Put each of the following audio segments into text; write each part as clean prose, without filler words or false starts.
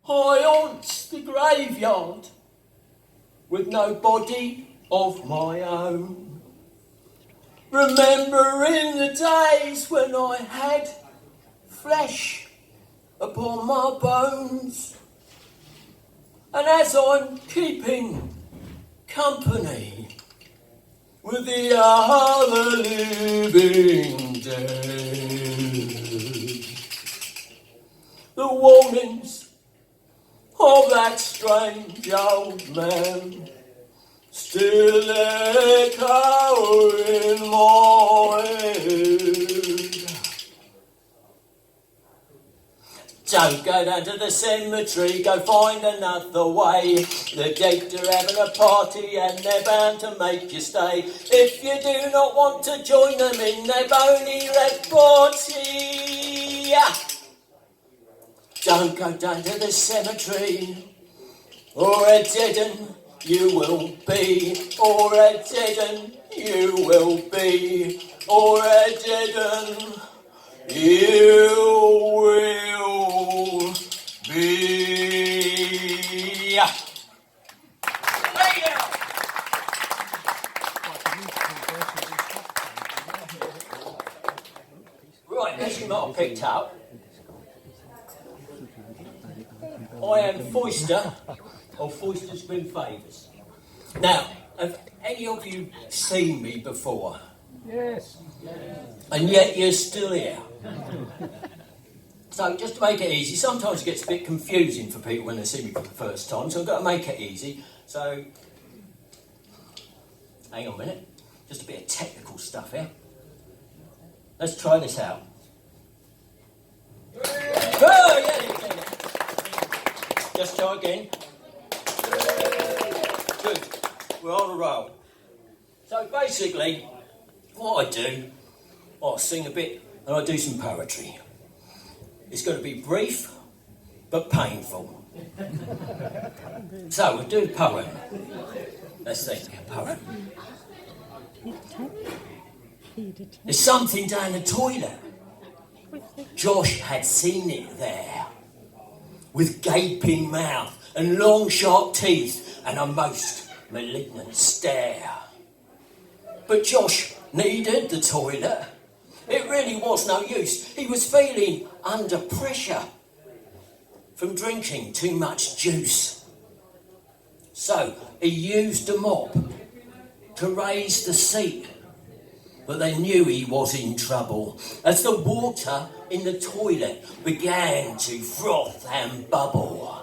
I haunts the graveyard with no body of my own, remembering the days when I had flesh upon my bones. And as I'm keeping company with the other living dead, the warnings of that strange old man still echo in my head. Don't go down to the cemetery, go find another way. The dead are having a party and they're bound to make you stay. If you do not want to join them in their bony red party, don't go down to the cemetery, or a dead un you will be, or a dead un you will be, or a dead un you will be. Right, as you might have picked up, I am Foyster, or Foyster's been Favours. Now, have any of you seen me before? Yes. And yet you're still here. So just to make it easy, sometimes it gets a bit confusing for people when they see me for the first time, so I've got to make it easy. So, hang on a minute, just a bit of technical stuff here. Let's try this out. Oh, yeah. Just try again. Good. We're on a roll. So basically, what I do, I sing a bit and I do some poetry. It's going to be brief, but painful. So we'll do a poem. Let's think a poem. There's something down the toilet. Josh had seen it there, with gaping mouth and long sharp teeth and a most malignant stare. But Josh needed the toilet. It really was no use. He was feeling under pressure from drinking too much juice. So he used a mop to raise the seat. But they knew he was in trouble as the water in the toilet began to froth and bubble.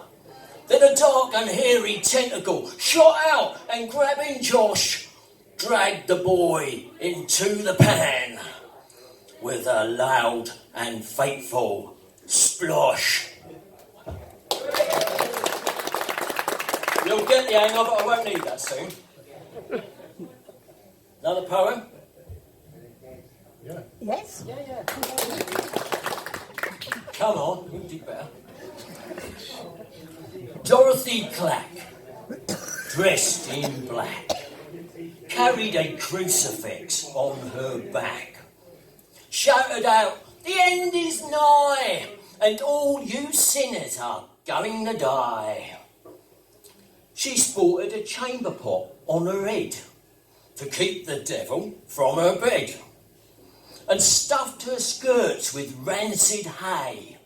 Then a dark and hairy tentacle shot out and, grabbing Josh, dragged the boy into the pan with a loud and fateful splosh. You'll get the hang of it, I won't need that soon. Another poem? Yeah. Yes? Yeah. Come on, you do better. Dorothy Clack, dressed in black, carried a crucifix on her back, shouted out, "The end is nigh, and all you sinners are going to die." She sported a chamber pot on her head to keep the devil from her bed, and stuffed her skirts with rancid hay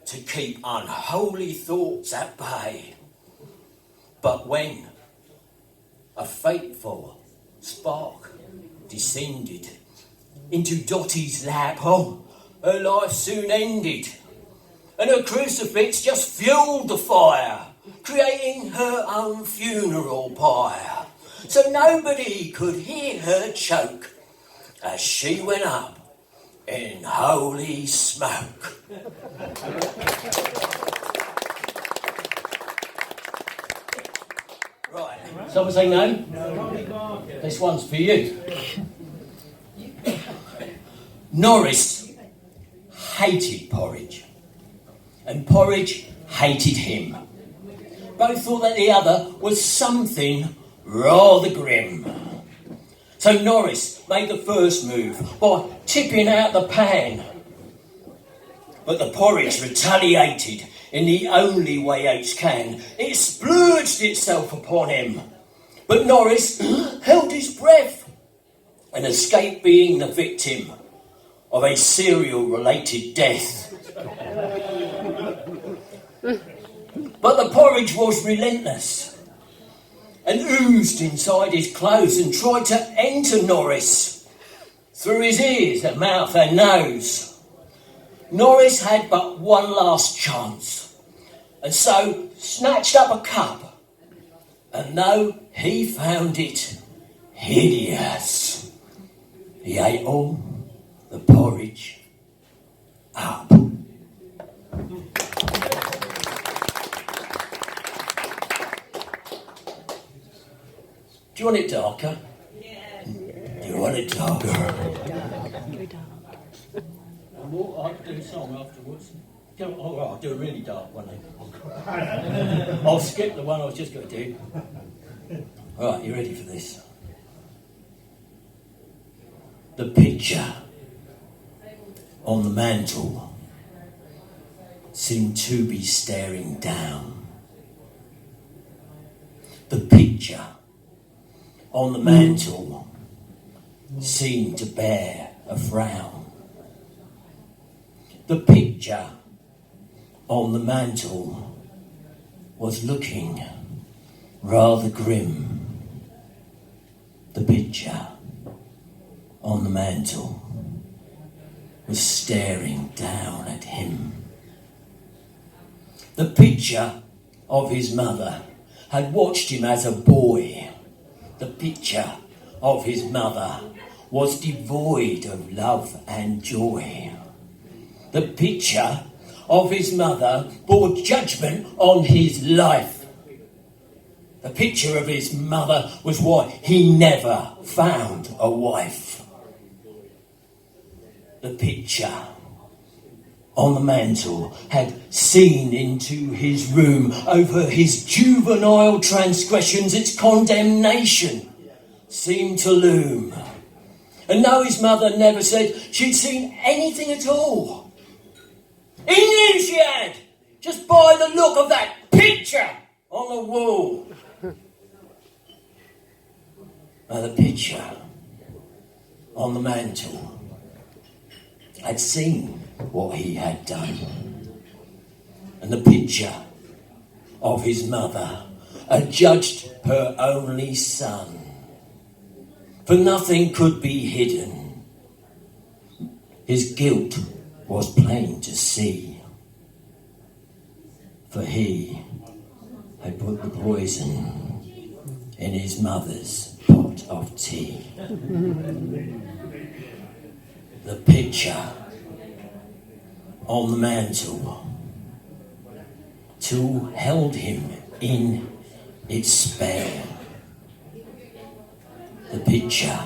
to keep unholy thoughts at bay. But when a fateful spark descended into Dottie's lap, her life soon ended, and her crucifix just fueled the fire, creating her own funeral pyre, so nobody could hear her choke as she went up in holy smoke. Right, someone say no? No. This one's for you. Norris hated porridge, and porridge hated him. Both thought that the other was something rather grim. So Norris made the first move by tipping out the pan. But the porridge retaliated in the only way apes can. It splurged itself upon him. But Norris held his breath and escaped being the victim of a serial-related death. But the porridge was relentless and oozed inside his clothes and tried to enter Norris through his ears and mouth and nose. Norris had but one last chance, and so snatched up a cup, and though he found it hideous, he ate all the porridge up. Do you want it darker? Yeah. Do you want it darker? I'll do a song afterwards. I'll do a really dark one then. I'll skip the one I was just going to do. Alright, you ready for this? The picture on the mantle seemed to be staring down. The picture on the mantle seemed to bear a frown. The picture on the mantle was looking rather grim. The picture on the mantle was staring down at him. The picture of his mother had watched him as a boy. The picture of his mother was devoid of love and joy. The picture of his mother bore judgment on his life. The picture of his mother was why he never found a wife. The picture on the mantle had seen into his room. Over his juvenile transgressions, its condemnation seemed to loom. And though his mother never said she'd seen anything at all, he knew she had, just by the look of that picture on the wall. Now the picture on the mantle had seen what he had done. And the picture of his mother had judged her only son. For nothing could be hidden. His guilt was plain to see, for he had put the poison in his mother's pot of tea. The picture on the mantle still held him in its spell. The picture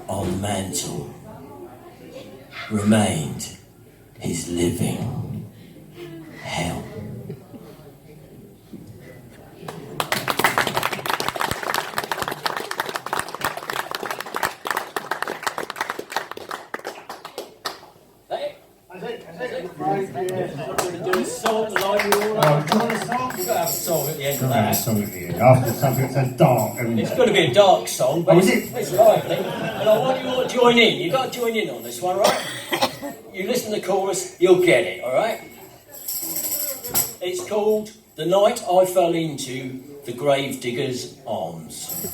on the mantle remained his living hell. After something so dark. It's got to be a dark song, but is it? It's lively. And I want you all to join in. You've got to join in on this one, right? You listen to the chorus, you'll get it, all right? It's called The Night I Fell Into the Gravedigger's Arms.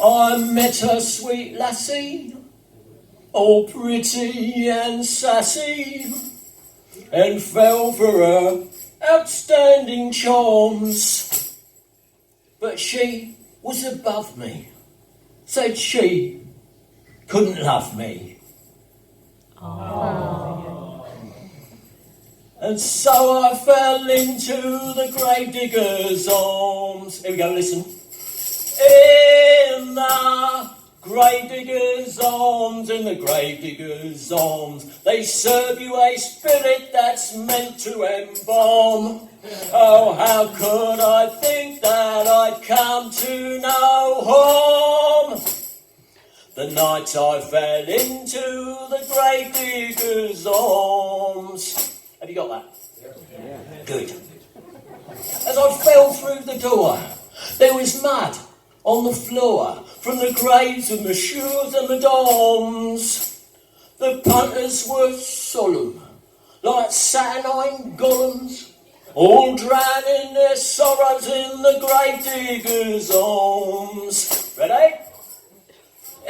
I met a sweet lassie, all pretty and sassy, and fell for her outstanding charms. But she was above me, said she couldn't love me. Aww. And so I fell into the gravedigger's arms. Here we go, listen. In the gravedigger's arms, in the gravedigger's arms, they serve you a spirit that's meant to embalm. Oh, how could I think that I'd come to no harm? The night I fell into the grave digger's arms. Have you got that? Yeah. Good. As I fell through the door, there was mud on the floor from the graves of messieurs and madams. The punters were solemn, like saturnine golems, all drowning their sorrows in the grave digger's arms. Ready?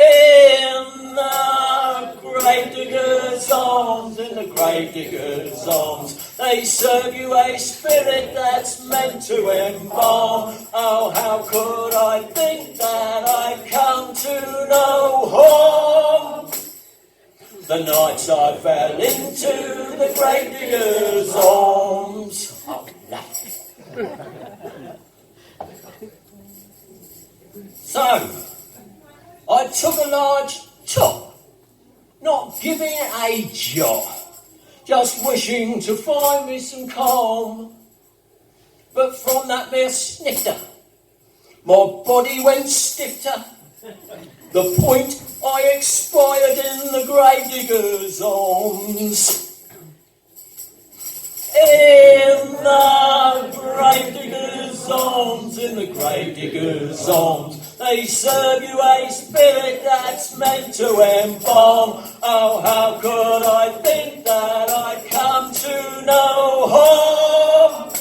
In the grave digger's arms, in the grave digger's arms, they serve you a spirit that's meant to embalm. Oh, how could I think that I'd come to no harm? The night I fell into the grave digger's arms. Oh, no. So, I took a large top, not giving a jot, just wishing to find me some calm. But from that mere snifter, my body went stifter. The point I expired in the grave digger's arms. In the grave digger's arms, in the grave digger's arms, they serve you a spirit that's meant to embalm. Oh, how could I think that I'd come to no harm?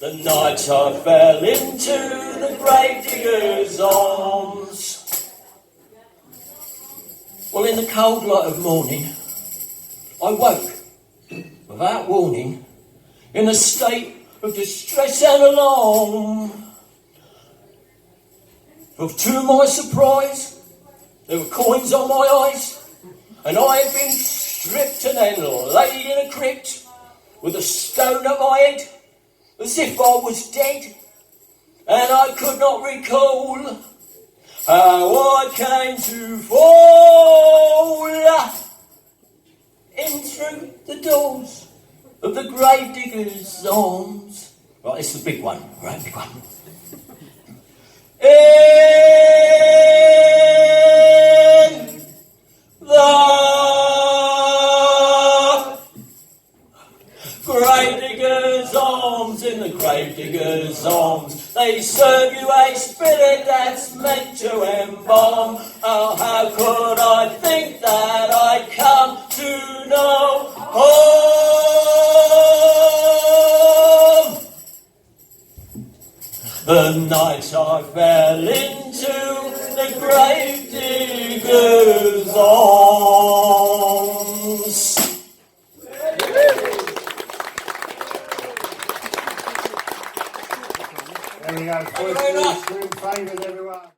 The night I fell into the grave digger's arms. Well, in the cold light of morning, I woke, without warning, in a state of distress and alarm. For to my surprise, there were coins on my eyes, and I had been stripped and then laid in a crypt, with a stone at my head, as if I was dead, and I could not recall how I came to fall in through the doors of the grave digger's arms. Right, it's the big one, right, big one. In the grave digger's arms, in the grave digger's arms, they serve you a spirit that's meant to embalm. Oh, how could I think that I'd come to no harm? The night I fell into the grave digger's arms. There we go. Favours, everyone.